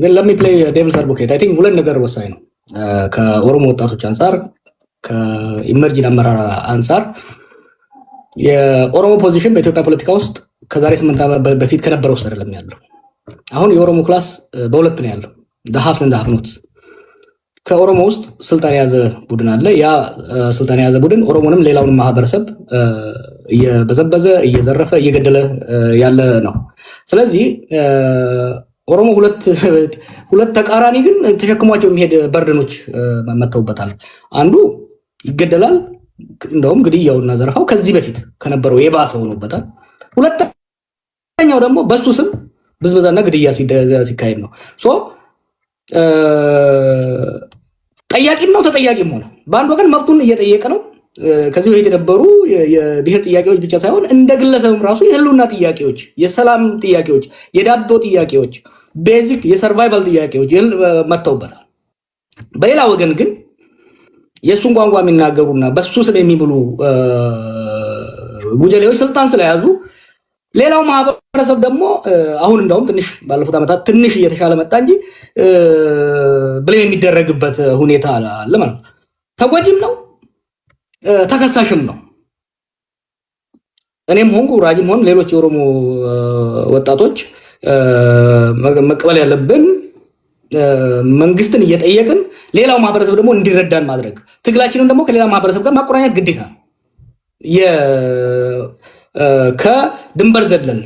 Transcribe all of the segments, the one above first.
ግን let me play devil's advocate I think ሁለት ነገር ወሳኝ ነው ከኦሮሞ ወጣቶች አንፃር ከኢመርጂን አመራር አንፃር የኦሮሞ ፖዚሽን በኢትዮጵያ ፖለቲካ ውስጥ ከዛሬ 8 ዓመት በፊት ከነበረው ውስጥ አይደለም ያለው አሁን የኦሮሞ ክላስ በሁለት ነው ያለው the haves and the have-nots ከኦሮሞ ውስጥ ስልጣን የያዘ ቡድን አለ ያ ስልጣን የያዘ ቡድን ኦሮሞንም ሌላውንም ማህበረሰብ እየበዘበዘ እየዘረፈ እየገደለ ያለ ነው ስለዚህ ኦሮሞ ሁለት ተቃራኒ ግን ተሸክሟቸው የሚሄድ በርደኖች መተውበታል አንዱ ይገደላል እንደውም ግድያውና ዘረፋው ከዚህ በፊት ከነበረው የባሰው ሆኖበታል ሁለተኛው ደግሞ በሱ ስም ብዝበዛና ግድያ ሲካሄድ ነው ሶ ጠያቂም ነው ተጠያቂም ሆነ በአንድ ወገን መብቱን እየጠየቀ ነው ከዚህ በፊት የነበሩ የብሔር ጥያቄዎች ብቻ ሳይሆን እንደ ግለሰብም ራሱ የህልውና ጥያቄዎች የሰላም ጥያቄዎች የዳቦ ጥያቄዎች ቤዚክ የሰርቫይቫል ጥያቄዎች መተውበታል በሌላ ወገን ግን የሱን ቋንቋ የሚናገሩና በሱ ስም የሚብሉ ጉጀሌዎች ስልጣን ስለያዙ ሌላው ማህበረሰብ ደግሞ አሁን እንደውም ትንሽ ባለፉት አመታት ትንሽ እየተሻለ መጣ እንጂ ብለ የሚደረግበት ሁኔታ አለ ማለት ተጎጂም ነው ተከሳሽም ነው እኔም ሆንኩ ራጂም ሆን ሌሎች የኦሮሞ ወጣቶች መቀበል ያለብን መንግስትን እየጠየቅን ሌላው ማህበረሰብ ደግሞ እንዲረዳን ማድረግ ትግላችንን ደግሞ ከሌላ ማህበረሰብ ጋር ማቆራኘት ግዴታ ከድንበር ዘለል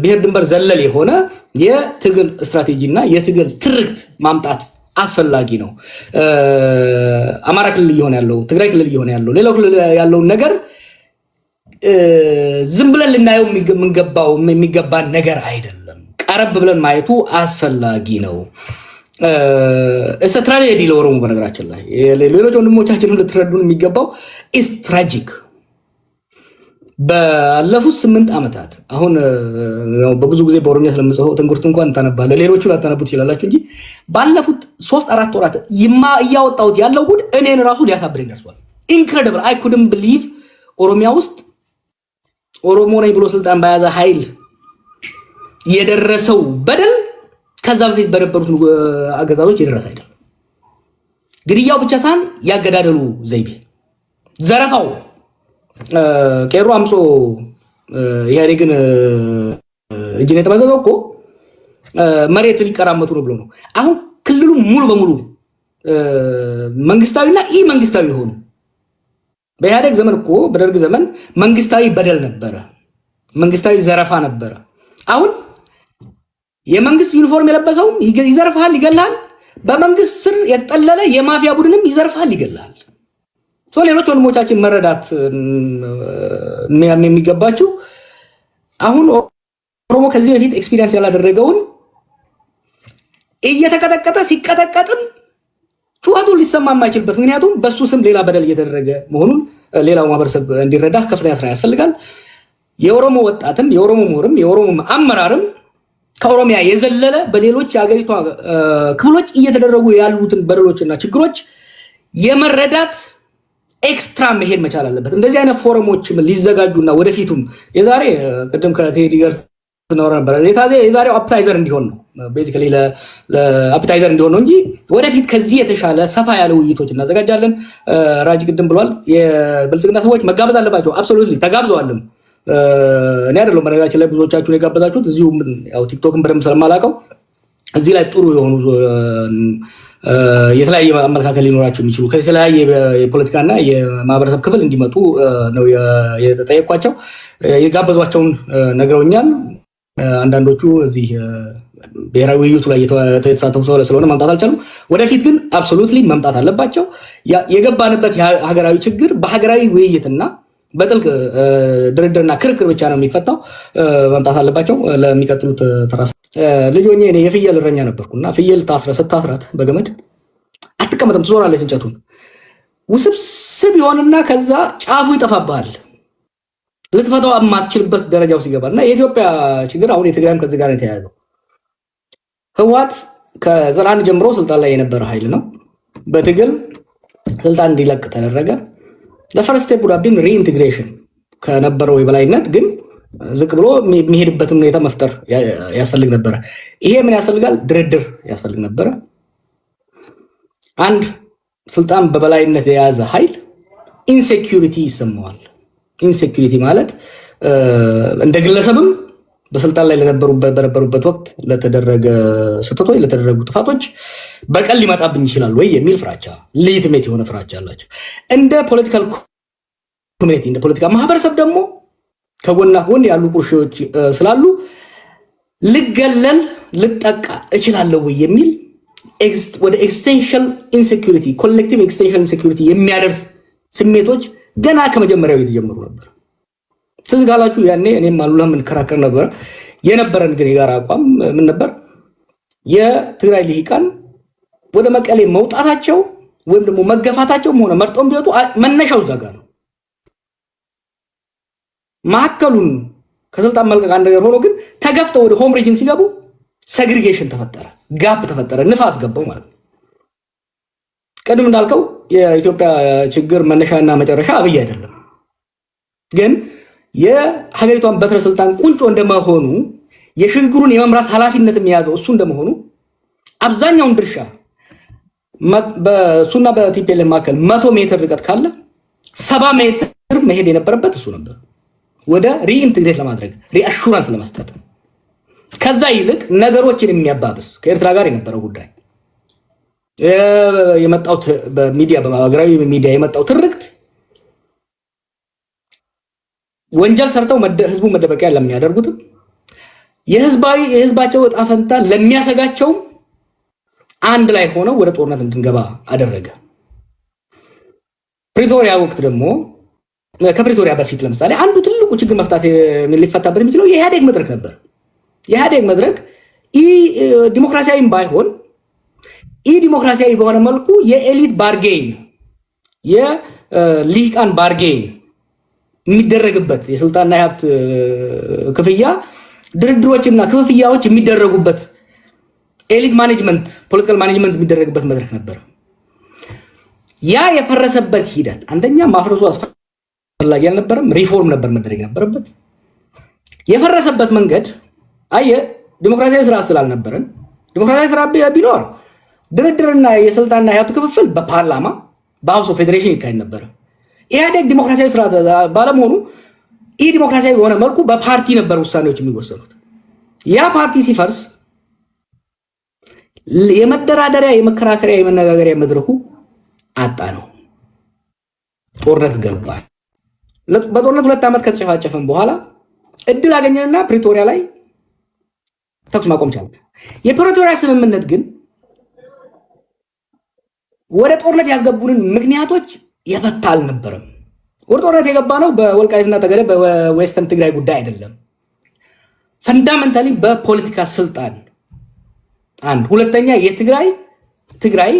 ብሔር ድንበር ዘለል የሆነ የትግል ስትራቴጂና የትግል ትርክት ማምጣት አስፈላጊ ነው አማራ ክልል ይሆን ያለው ትግራይ ክልል ይሆን ያለው ሌላው ክልል ያለው ነገር ዝም ብለን ልናየው የሚገባ ነገር አይደለም ቀረብ ብለን ማየቱ አስፈላጊ ነው እስትራቴጂ ለኦሮሞ በነገራችን ላይ ሌሎች ወንድሞቻችን ልትረዱን የሚገባው ኢስ ትራጂክ ባለፉት 8 ዓመታት አሁን በብዙ ጊዜ በኦሮሚያ ስለምጽፈው ትንኩርት እንኳን ታነባለ ሌሎቹ ላታነቡት ይችላልላችሁ እንጂ ባለፉት 3-4 ወራት ያወጣሁት ያለው ጉድ እኔን ራሱ ሊያሳብረኝ ደርሷል ኢንክሬዲብል አይ ኩድንት ቢሊቭ ኦሮሚያ ውስጥ ኦሮሞ ነኝ ብሎ ስልጣን በያዘ ኃይል የደረሰው በደል ከዛ በፊት በነበሩት አገዛዞች የደረሰ አይደለም ግድያው ብቻ ሳይሆን ያገዳደሉ ዘይቤ ዘረፋው ቄሮ አምጾ ኢህአዴግን እጅን የተመዘዘው እኮ መሬት ሊቀራመቱ ነው ብሎ ነው አሁን ክልሉ ሙሉ በሙሉ መንግስታዊና ኢ መንግስታዊ ሆኑ በኢህአዴግ ዘመን እኮ በደርግ ዘመን መንግስታዊ በደል ነበረ መንግስታዊ ዘረፋ ነበረ አሁን የመንግስት ዩኒፎርም የለበሰው ይዘርፋል ይገላል በመንግስት ስር የተጠለለ የማፊያ ቡድንም ይዘርፋል ይገላል ሌሎች ወንድሞቻችን መረዳት የሚገባቸው አሁን ኦሮሞ ከዚህ በፊት ኤክስፒሪየንስ ያላደረገውን እየተቀጠቀጠ ሲቀጠቀጥም ጩኸቱ ሊሰማ የማይችልበት ምክንያቱም በሱ ስም ሌላ በደል እየተደረገ መሆኑን ሌላው ማህበረሰብ እንዲረዳ ከፍተኛ ስራ ያስፈልጋል የኦሮሞ ወጣትም የኦሮሞ ምሁርም የኦሮሞ አመራርም ከኦሮሚያ የዘለለ በሌሎች የሀገሪቷ ክፍሎች እየተደረጉ ያሉትን በደሎችና ችግሮች የመረዳት ኤክስትራ መሄድ መቻል አለበት እንደዚህ አይነት ፎረሞች ሊዘጋጁና ወደፊቱም የዛሬ ቀደም ከቴዲ ጋር ተናወራ ነበር የዛሬው አፕታይዘር እንዲሆን ነው ቤዚካሊ ለአፕታይዘር እንዲሆን ነው እንጂ ወደፊት ከዚህ የተሻለ ሰፋ ያለ ውይይቶች እናዘጋጃለን ራጅ ቅድም ብሏል የብልጽግና ሰዎች መጋበዝ አለባቸው አብሶሉትሊ ተጋብዘዋልም እኔ አይደለም በነገራችን ላይ ብዙዎቻችሁ የጋበዛችሁት እዚሁ ያው ቲክቶክን በደንብ ስለማላቀው እዚህ ላይ ጥሩ የሆኑ የተለያየ አመለካከት ሊኖራቸው የሚችሉ ከተለያየ የፖለቲካና የማህበረሰብ ክፍል እንዲመጡ ነው የተጠየኳቸው የጋበዟቸውን ነግረውኛል አንዳንዶቹ እዚህ ብሔራዊ ውይይቱ ላይ የተሳተፉ ስለሆነ መምጣት አልቻሉም ወደፊት ግን አብሶሉትሊ መምጣት አለባቸው የገባንበት ሀገራዊ ችግር በሀገራዊ ውይይትና በጥልቅ ድርድርና ክርክር ብቻ ነው የሚፈታው መምጣት አለባቸው ለሚቀጥሉት ተራስ ልጅ ሆኜ እኔ የፍየል እረኛ ነበርኩና ፍየል ስታስራት በገመድ አትቀመጥም ትዞራለች እንጨቱን ውስብስብ ይሆንና ከዛ ጫፉ ይጠፋብሃል ልትፈታው የማትችልበት ደረጃው ሲገባና የኢትዮጵያ ችግር አሁን የትግራይም ከዚህ ጋር የተያያዘው ህወሓት ከዘላን ጀምሮ ስልጣን ላይ የነበረ ኃይል ነው በትግል ስልጣን እንዲለቅ ተደረገ the first step would have been reintegration ከነበረው የበላይነት ግን ዝቅ ብሎ የሚሄድበትን ሁኔታ መፍጠር ያስፈልግ ነበር። ይሄ ምን ያስፈልጋል? ድርድር ያስፈልግ ነበር። አንድ ስልጣን በበላይነት የያዘ ኃይል ኢንሴኩሪቲ ይሰማዋል። ኢንሴኩሪቲ ማለት እንደ ግለሰብም በስልጣን ላይ በነበሩበት ወቅት ለተደረገ ስህተቶች፣ ለተደረጉ ጥፋቶች በቀል ሊመጣብኝ ይችላል ወይ የሚል ፍራቻ፣ ሌጂቲሜት የሆነ ፍራቻ አላቸው። እንደ ፖለቲካል ኮሚኒቲ፣ እንደ ፖለቲካ ማህበረሰብ ደግሞ ከጎና ጎን ያሉ ቁርሾች ስላሉ ልገለል ልጠቃ እችላለሁ ወይ የሚል ወደ ኤክስቴንሽን ኢንሴኩሪቲ፣ ኮሌክቲቭ ኤክስቴንሽን ኢንሴኩሪቲ የሚያደርስ ስሜቶች ገና ከመጀመሪያው የተጀመሩ ነበር። ትዝ ካላችሁ ያኔ እኔም አሉላ የምንከራከር ነበር። የነበረን ግን የጋራ አቋም ምን ነበር? የትግራይ ልሂቃን ወደ መቀሌ መውጣታቸው ወይም ደግሞ መገፋታቸውም ሆነ መርጠውም ቢወጡ መነሻው እዛ ጋር ነው። ማዕከሉን ከስልጣን መልቀቅ አንድ ነገር ሆኖ ግን ተገፍተው ወደ ሆም ሪጅን ሲገቡ ሰግሪጌሽን ተፈጠረ፣ ጋፕ ተፈጠረ፣ ንፋስ ገባው ማለት ነው። ቅድም እንዳልከው የኢትዮጵያ ችግር መነሻና መጨረሻ አብይ አይደለም። ግን የሀገሪቷን በትረ ስልጣን ቁንጮ እንደመሆኑ የሽግግሩን የመምራት ኃላፊነት የሚያዘው እሱ እንደመሆኑ አብዛኛውን ድርሻ በሱና በቲፒኤልኤፍ መካከል 100 ሜትር ርቀት ካለ 70 ሜትር መሄድ የነበረበት እሱ ነበር፣ ወደ ሪኢንትግሬት ለማድረግ ሪአሹራንስ ለመስጠት። ከዛ ይልቅ ነገሮችን የሚያባብስ ከኤርትራ ጋር የነበረው ጉዳይ የመጣው በሚዲያ በማህበራዊ ሚዲያ የመጣው ትርክት ወንጀል ሰርተው ህዝቡ መደበቂያ ለሚያደርጉትም የህዝባቸው ዕጣ ፈንታ ለሚያሰጋቸው አንድ ላይ ሆነው ወደ ጦርነት እንድንገባ አደረገ። ፕሪቶሪያ ወቅት ደግሞ ከፕሪቶሪያ በፊት ለምሳሌ አንዱ ትልቁ ችግር መፍታት ሊፈታበት የሚችለው የኢህአዴግ መድረክ ነበር። የኢህአዴግ መድረክ ዲሞክራሲያዊም ባይሆን ዲሞክራሲያዊ በሆነ መልኩ የኤሊት ባርጌን የሊቃን ባርጌን የሚደረግበት የስልጣንና የሀብት ክፍያ ድርድሮችና ክፍያዎች የሚደረጉበት ኤሊት ማኔጅመንት ፖለቲካል ማኔጅመንት የሚደረግበት መድረክ ነበር። ያ የፈረሰበት ሂደት አንደኛ ማፍረሱ አስፈላጊ አልነበረም፣ ሪፎርም ነበር መደረግ ነበረበት። የፈረሰበት መንገድ ዲሞክራሲያዊ ስራ ስላልነበረን፣ ዲሞክራሲያዊ ስራ ቢኖር ድርድርና የስልጣንና የሀብት ክፍፍል በፓርላማ በሀውስ ኦፍ ፌዴሬሽን ይካሄድ ነበር። ኢህአዴግ ዲሞክራሲያዊ ስራ ባለመሆኑ ዲሞክራሲያዊ በሆነ መልኩ በፓርቲ ነበር ውሳኔዎች የሚወሰኑት። ያ ፓርቲ ሲፈርስ የመደራደሪያ የመከራከሪያ የመነጋገሪያ መድረኩ አጣ ነው። ጦርነት ገባ። በጦርነት 2 ዓመት ከተጨፋጨፈን በኋላ እድል አገኘንና ፕሪቶሪያ ላይ ተኩስ ማቆም ቻለ። የፕሪቶሪያ ስምምነት ግን ወደ ጦርነት ያስገቡንን ምክንያቶች የፈታ አልነበረም። ወደ ጦርነት የገባ ነው በወልቃይትና ጠገዴ በዌስተርን ትግራይ ጉዳይ አይደለም። ፈንዳሜንታሊ በፖለቲካ ስልጣን አንድ፣ ሁለተኛ የትግራይ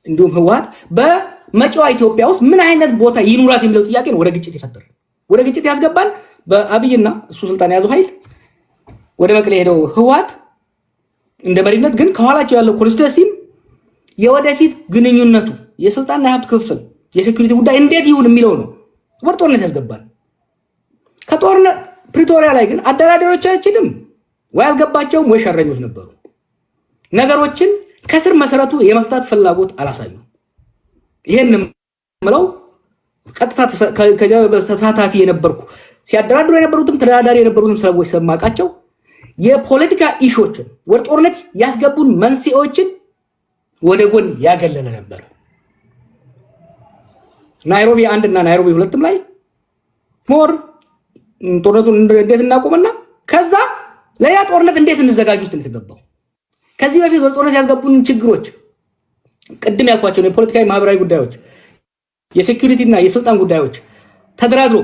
እንዲሁም ህወሓት በመጪዋ ኢትዮጵያ ውስጥ ምን አይነት ቦታ ይኑራት የሚለው ጥያቄ ነው ወደ ግጭት የፈጠረ። ወደ ግጭት ያስገባን በአብይና እሱ ስልጣን የያዘው ኃይል ወደ መቀሌ ሄደው ህወሓት እንደ መሪነት ግን ከኋላቸው ያለው ኮንስቲትዩንሲም የወደፊት ግንኙነቱ የስልጣንና የሀብት ክፍፍል የሴኩሪቲ ጉዳይ እንዴት ይሁን የሚለው ነው ወደ ጦርነት ያስገባል። ከጦርነት ፕሪቶሪያ ላይ ግን አደራዳሪዎቻችንም ወይ አልገባቸውም ወይ ሸረኞች ነበሩ። ነገሮችን ከስር መሰረቱ የመፍታት ፍላጎት አላሳዩም። ይሄን ምለው ቀጥታ ተሳታፊ የነበርኩ ሲያደራድሩ የነበሩትም ተደራዳሪ የነበሩትም ሰዎች ሰማቃቸው የፖለቲካ ኢሾችን ወደ ጦርነት ያስገቡን መንስኤዎችን ወደ ጎን ያገለለ ነበር። ናይሮቢ 1 እና ናይሮቢ 2 ላይ ሞር ጦርነቱን እንዴት እናቆምና ከዛ ለያ ጦርነት እንዴት እንዘጋጅ ውስጥ የተገባው። ከዚህ በፊት ወደ ጦርነት ያስገቡን ችግሮች ቅድም ያልኳቸው የፖለቲካዊ ማህበራዊ ጉዳዮች፣ የሴኩሪቲ እና የስልጣን ጉዳዮች ተደራድሮ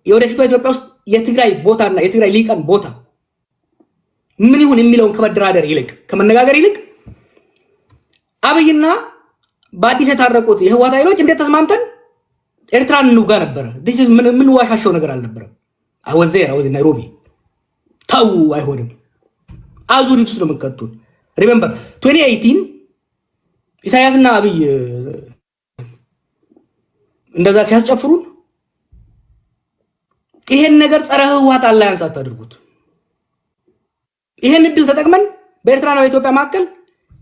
የወደፊቷ ኢትዮጵያ ውስጥ የትግራይ ቦታና የትግራይ ሊቃን ቦታ ምን ይሁን የሚለውን ከመደራደር ይልቅ ከመነጋገር ይልቅ አብይና በአዲስ የታረቁት የህወሓት ኃይሎች እንዴት ተስማምተን ኤርትራን እንውጋ ነበረ። ምን ዋሻሻው ነገር አልነበረም። አወዘ ናይሮቢ ታው አይሆንም። አዙሪት ውስጥ ነው የምትከቱን። ሪሜምበር 2018 ኢሳያስና አብይ እንደዛ ሲያስጨፍሩን ይሄን ነገር ጸረ ህወሓት አላያንስ አታድርጉት። ይሄን እድል ተጠቅመን በኤርትራና በኢትዮጵያ መካከል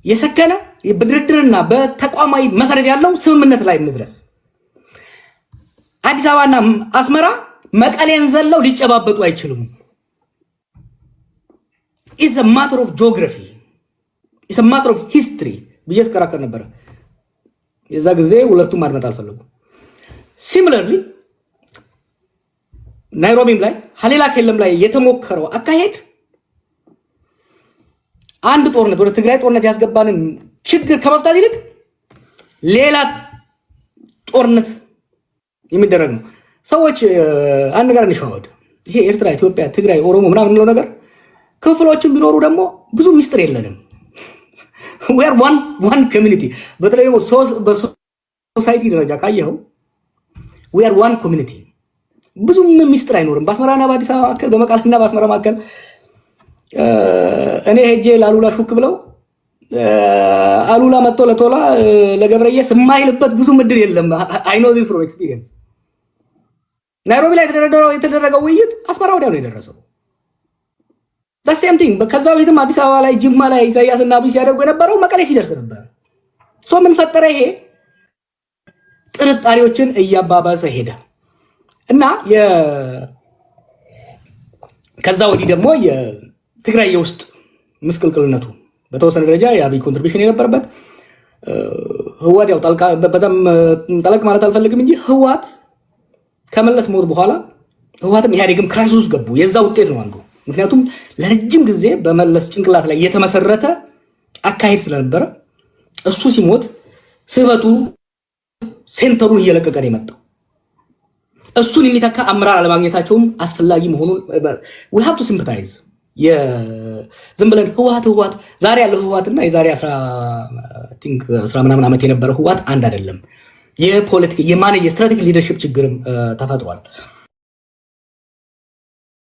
የሰከነ በድርድርና በተቋማዊ መሰረት ያለው ስምምነት ላይ እንድረስ። አዲስ አበባና አስመራ መቀሌን ዘለው ሊጨባበጡ አይችሉም። it's a matter of geography, it's a matter of history ብዬ ስከራከር ነበር። የዛ ጊዜ ሁለቱም ማድመጥ አልፈለጉም። ሲሚላርሊ ናይሮቢም ላይ ሀሌላ ከለም ላይ የተሞከረው አካሄድ አንድ ጦርነት ወደ ትግራይ ጦርነት ያስገባንን ችግር ከመፍታት ይልቅ ሌላ ጦርነት የሚደረግ ነው። ሰዎች አንድ ነገር እንሻወድ። ይሄ ኤርትራ፣ ኢትዮጵያ፣ ትግራይ፣ ኦሮሞ ምናምን ነው ነገር ክፍሎችን ቢኖሩ ደግሞ ብዙ ሚስጥር የለንም። we are one community። በተለይ ደግሞ በሶሳይቲ ደረጃ ካየኸው we are one community። ብዙ ሚስጥር አይኖርም። በአስመራና በአዲስ አበባ መካከል፣ በመቀሌና በአስመራ መካከል እኔ ሄጄ ላሉላ ሹክ ብለው አሉላ መጥቶ ለቶላ ለገብረየስ የማይልበት ብዙ ምድር የለም። I know this from experience። ናይሮቢ ላይ የተደረገው ውይይት አስመራ ወዲያ ነው የደረሰው። the same thing። ከዛ በፊትም አዲስ አበባ ላይ፣ ጅማ ላይ ኢሳያስና አብይ ሲያደርጉ የነበረው መቀሌ ሲደርስ ነበር። ምን ፈጠረ? ይሄ ጥርጣሬዎችን እያባባሰ ሄደ እና ከዛ ወዲህ ደግሞ የትግራይ የውስጥ ምስቅልቅልነቱ በተወሰነ ደረጃ የአብይ ኮንትሪቢዩሽን የነበረበት ህወሓት ያው በጣም ጠለቅ ማለት አልፈልግም እንጂ ህወሓት ከመለስ ሞት በኋላ ህወሓትም ኢህአዴግም ክራይሲስ ውስጥ ገቡ። የዛ ውጤት ነው አንዱ። ምክንያቱም ለረጅም ጊዜ በመለስ ጭንቅላት ላይ የተመሰረተ አካሄድ ስለነበረ እሱ ሲሞት ስበቱ ሴንተሩን እየለቀቀ ነው የመጣው። እሱን የሚተካ አመራር አለማግኘታቸውም አስፈላጊ መሆኑን we have to sympathize። ዝም ብለን ህወሓት ዛሬ ያለው ህወሓትና የዛሬ 10 ምናምን ዓመት የነበረው ህወሓት አንድ አይደለም። የፖለቲካ የስትራቴጂክ ሊደርሺፕ ችግርም ተፈጥሯል።